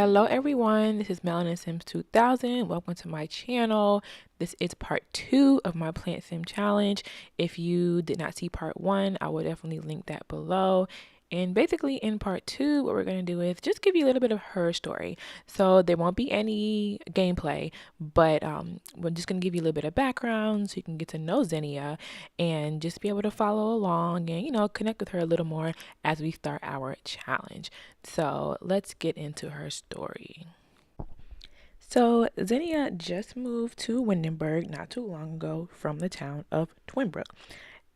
Hello everyone, this is Melanin Sims 2000. Welcome to my channel. This is part 2 of my Plant Sim challenge. If you did not see part 1, I will definitely link that below. And basically in part 2, what we're going to do is just give you a little bit of her story. So there won't be any gameplay, but we're just going to give you a little bit of background so you can get to know Zinnia and just be able to follow along and, connect with her a little more as we start our challenge. So let's get into her story. So Zinnia just moved to Windenburg not too long ago from the town of Twinbrook.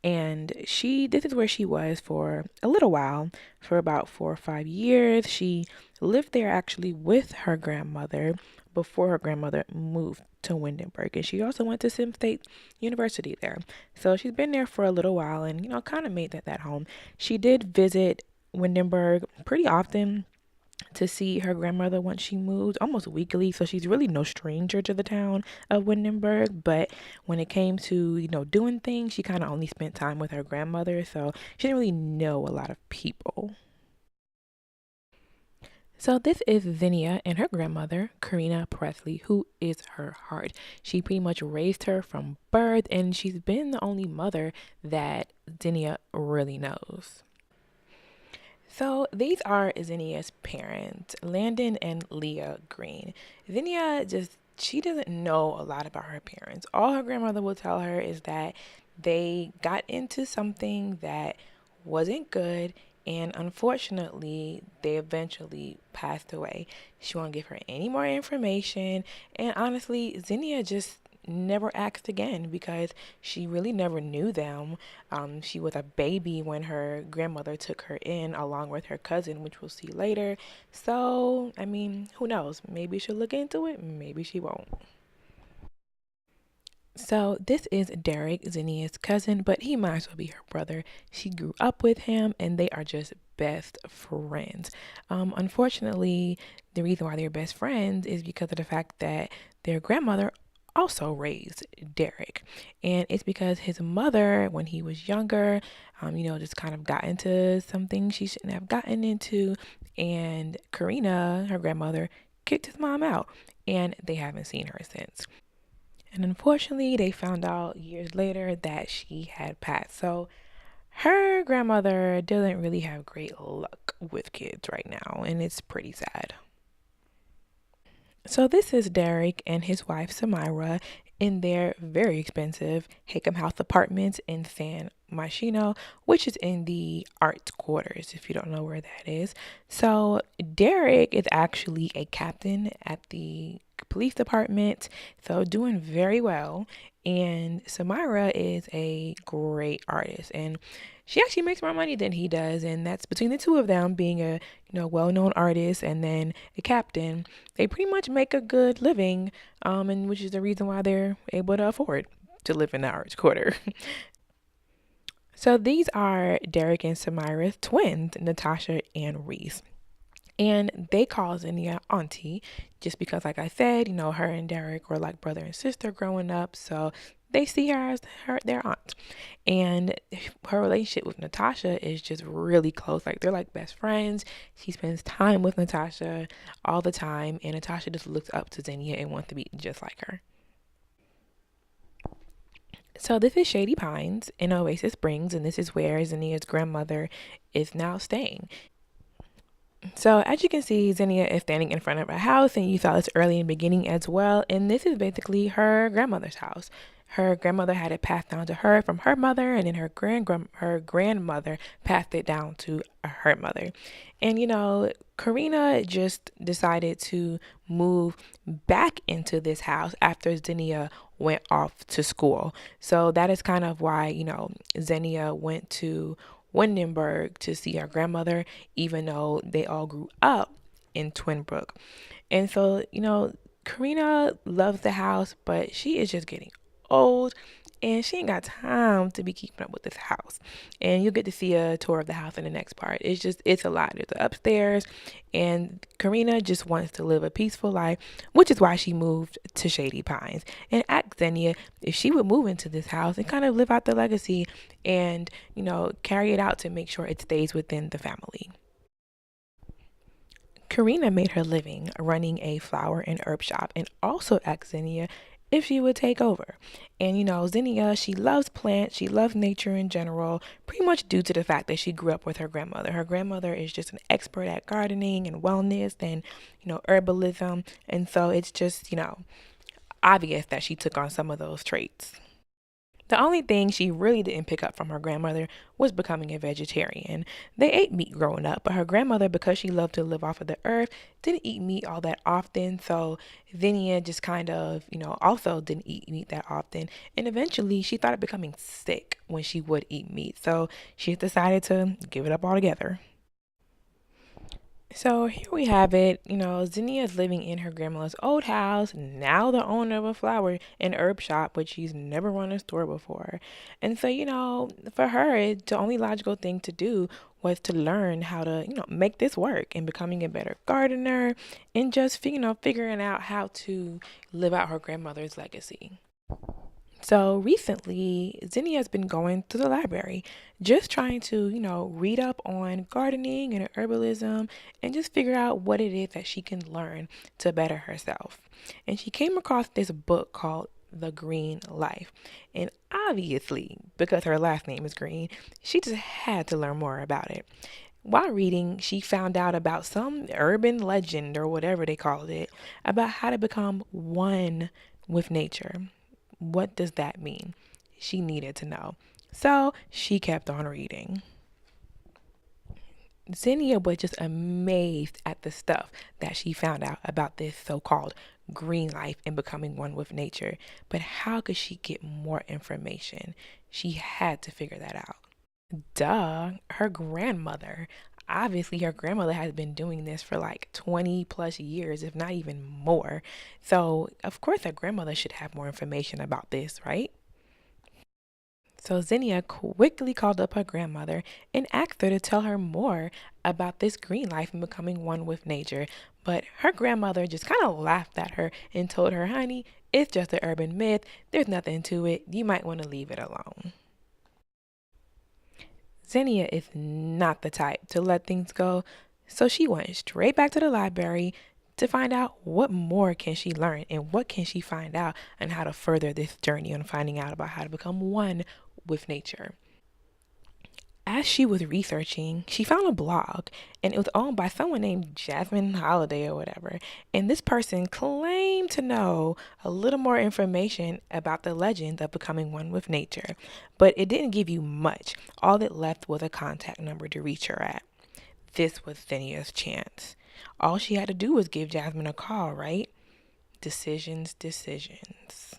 And this is where she was for a little while, for about 4 or 5 years. She lived there actually with her grandmother before her grandmother moved to Windenburg. And she also went to Sim State University there. So she's been there for a little while and, kind of made that home. She did visit Windenburg pretty often to see her grandmother once she moved, almost weekly. So she's really no stranger to the town of Windenburg. But when it came to, doing things, she kind of only spent time with her grandmother. So she didn't really know a lot of people. So this is Zinnia and her grandmother, Karina Presley, who is her heart. She pretty much raised her from birth, and she's been the only mother that Zinnia really knows. So these are Zinnia's parents, Landon and Leah Green. Zinnia she doesn't know a lot about her parents. All her grandmother will tell her is that they got into something that wasn't good, and unfortunately they eventually passed away. She won't give her any more information, and honestly Zinnia just never asked again because she really never knew them. She was a baby when her grandmother took her in along with her cousin, which we'll see later. So, I mean, who knows? Maybe she'll look into it, maybe she won't. So this is Derek, Zinnia's cousin, but he might as well be her brother. She grew up with him and they are just best friends. Unfortunately, the reason why they're best friends is because of the fact that their grandmother also raised Derek. And it's because his mother, when he was younger, just kind of got into something she shouldn't have gotten into. And Karina, her grandmother, kicked his mom out. And they haven't seen her since. And unfortunately, they found out years later that she had passed. So her grandmother doesn't really have great luck with kids right now, and it's pretty sad. So this is Derek and his wife Samira in their very expensive Hakam House apartments in San Machino, which is in the Arts Quarters, if you don't know where that is. So Derek is actually a captain at the police department, so doing very well. And Samira is a great artist, and she actually makes more money than he does, and that's between the two of them being a well-known artist and then a captain. They pretty much make a good living, and which is the reason why they're able to afford to live in the Arts Quarter. So these are Derek and Samira's twins, Natasha and Reese. And they call Zinnia auntie just because, like I said, her and Derek were like brother and sister growing up. So they see her as their aunt. And her relationship with Natasha is just really close. Like they're like best friends. She spends time with Natasha all the time. And Natasha just looks up to Zinnia and wants to be just like her. So this is Shady Pines in Oasis Springs, and this is where Zinnia's grandmother is now staying. So as you can see, Zinnia is standing in front of a house, and you saw this early in the beginning as well. And this is basically her grandmother's house. Her grandmother had it passed down to her from her mother, and then her grandmother passed it down to her mother. And Karina just decided to move back into this house after Zinnia went off to school. So that is kind of why Zinnia went to Windenburg to see her grandmother, even though they all grew up in Twinbrook. And so, Karina loves the house, but she is just getting old and she ain't got time to be keeping up with this house. And you'll get to see a tour of the house in the next part. It's a lot. There's the upstairs, and Karina just wants to live a peaceful life, which is why she moved to Shady Pines and asked Zinnia if she would move into this house and kind of live out the legacy and, carry it out to make sure it stays within the family. Karina made her living running a flower and herb shop and also asked Zinnia if she would take over. And Zinnia, she loves plants, she loves nature in general, pretty much due to the fact that she grew up with her grandmother. Her grandmother is just an expert at gardening and wellness and, herbalism. And so it's just, obvious that she took on some of those traits. The only thing she really didn't pick up from her grandmother was becoming a vegetarian. They ate meat growing up, but her grandmother, because she loved to live off of the earth, didn't eat meat all that often. So Zinnia just kind of, also didn't eat meat that often. And eventually she started becoming sick when she would eat meat. So she decided to give it up altogether. So here we have it. Zinnia is living in her grandma's old house, now the owner of a flower and herb shop, but she's never run a store before. And so, for her, the only logical thing to do was to learn how to, make this work and becoming a better gardener and just, figuring out how to live out her grandmother's legacy. So recently, Zinnia has been going to the library, just trying to, read up on gardening and herbalism and just figure out what it is that she can learn to better herself. And she came across this book called The Green Life. And obviously, because her last name is Green, she just had to learn more about it. While reading, she found out about some urban legend or whatever they called it about how to become one with nature. What does that mean? She needed to know. So she kept on reading. Zinnia was just amazed at the stuff that she found out about this so called green life and becoming one with nature. But how could she get more information? She had to figure that out. Duh, her grandmother. Obviously, her grandmother has been doing this for like 20 plus years, if not even more. So, of course, her grandmother should have more information about this, right? So, Zinnia quickly called up her grandmother and asked her to tell her more about this green life and becoming one with nature. But her grandmother just kind of laughed at her and told her, honey, it's just an urban myth. There's nothing to it. You might want to leave it alone. Zinnia is not the type to let things go, so she went straight back to the library to find out what more can she learn and what can she find out and how to further this journey on finding out about how to become one with nature. As she was researching, she found a blog and it was owned by someone named Jasmine Holiday or whatever. And this person claimed to know a little more information about the legend of becoming one with nature, but it didn't give you much. All it left was a contact number to reach her at. This was Zinnia's chance. All she had to do was give Jasmine a call, right? Decisions, decisions.